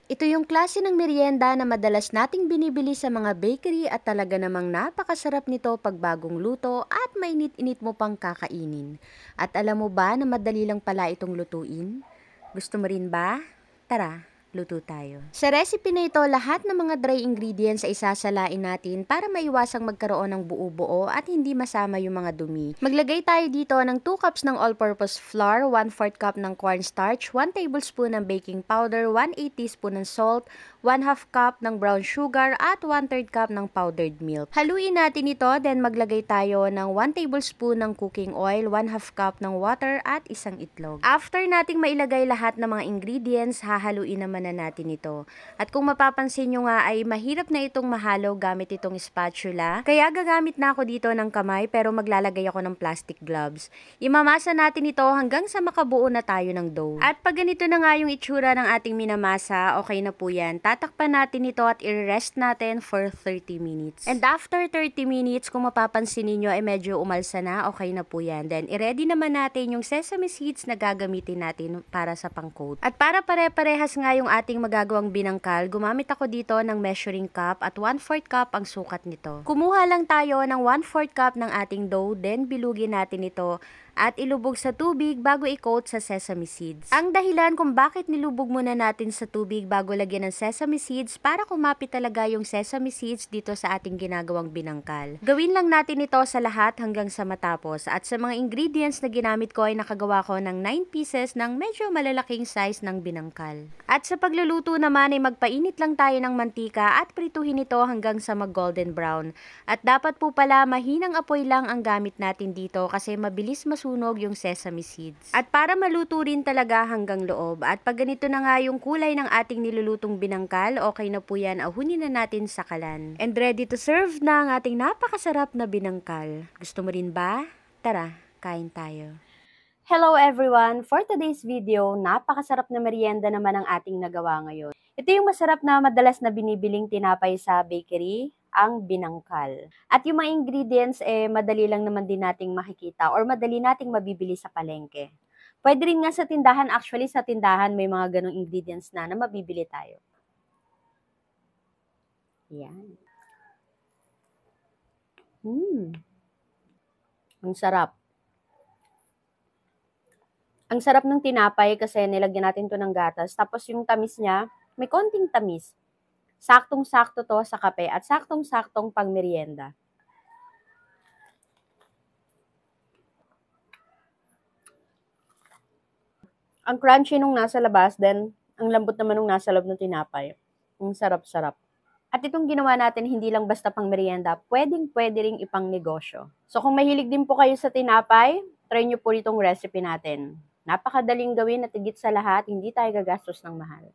Ito yung klase ng merienda na madalas nating binibili sa mga bakery at talaga namang napakasarap nito pag bagong luto at mainit-init mo pang kakainin. At alam mo ba na madali lang pala itong lutuin? Gusto mo rin ba? Tara, luto tayo. Sa recipe na ito, lahat ng mga dry ingredients ay sasalain natin para maiwasang magkaroon ng buo-buo at hindi masama yung mga dumi. Maglagay tayo dito ng 2 cups ng all-purpose flour, 1/4 cup ng cornstarch, 1 tablespoon ng baking powder, 1/8 teaspoon ng salt, 1/2 cup ng brown sugar at 1/3 cup ng powdered milk. Haluin natin ito, then maglagay tayo ng 1 tablespoon ng cooking oil, 1/2 cup ng water at isang itlog. After nating mailagay lahat ng mga ingredients, hahaluin naman na natin ito. At kung mapapansin nyo nga ay mahirap na itong mahalo gamit itong spatula, kaya gagamit na ako dito ng kamay pero maglalagay ako ng plastic gloves. Imamasa natin ito hanggang sa makabuo na tayo ng dough. At pag ganito na nga yung itsura ng ating minamasa, okay na po yan. Tatakpan natin ito at i-rest natin for 30 minutes. And after 30 minutes, kung mapapansin niyo ay medyo umalsa na, okay na po yan. Then, i-ready naman natin yung sesame seeds na gagamitin natin para sa pang-coat. At para pare-parehas nga yung ating magagawang binangkal, gumamit ako dito ng measuring cup at 1/4 cup ang sukat nito. Kumuha lang tayo ng 1/4 cup ng ating dough, then bilugin natin ito at ilubog sa tubig bago i-coat sa sesame seeds. Ang dahilan kung bakit nilubog muna natin sa tubig bago lagyan ng sesame seeds para kumapit talaga yung sesame seeds dito sa ating ginagawang binangkal. Gawin lang natin ito sa lahat hanggang sa matapos. At sa mga ingredients na ginamit ko ay nakagawa ko ng 9 pieces ng medyo malalaking size ng binangkal. At sa pagluluto naman ay magpainit lang tayo ng mantika at prituhin ito hanggang sa mag-golden brown. At dapat po pala mahinang apoy lang ang gamit natin dito kasi mabilis masunog yung sesame seeds. At para maluto rin talaga hanggang loob. At pag ganito na nga yung kulay ng ating nilulutong binangkal, okay na po yan, ahunin na natin sa kalan. And ready to serve na ang ating napakasarap na binangkal. Gusto mo rin ba? Tara, kain tayo. Hello everyone! For today's video, napakasarap na merienda naman ang ating nagawa ngayon. Ito yung masarap na madalas na binibiling tinapay sa bakery, ang binangkal. At yung mga ingredients, madali lang naman din nating makikita or madali nating mabibili sa palengke. Pwede rin nga sa tindahan, actually sa tindahan may mga ganong ingredients na mabibili tayo. Yan. Ang sarap. Ang sarap ng tinapay kasi nilagyan natin to ng gatas. Tapos yung tamis niya, may konting tamis. Saktong-sakto to sa kape at saktong-saktong pang merienda. Ang crunchy nung nasa labas, then ang lambot naman nung nasa loob ng tinapay. Ang sarap-sarap. At itong ginawa natin, hindi lang basta pang merienda, pwedeng-pwede ring ipang negosyo. So kung mahilig din po kayo sa tinapay, try nyo po itong recipe natin. Napakadaling gawin at higit sa lahat, hindi tayo gagastos ng mahal.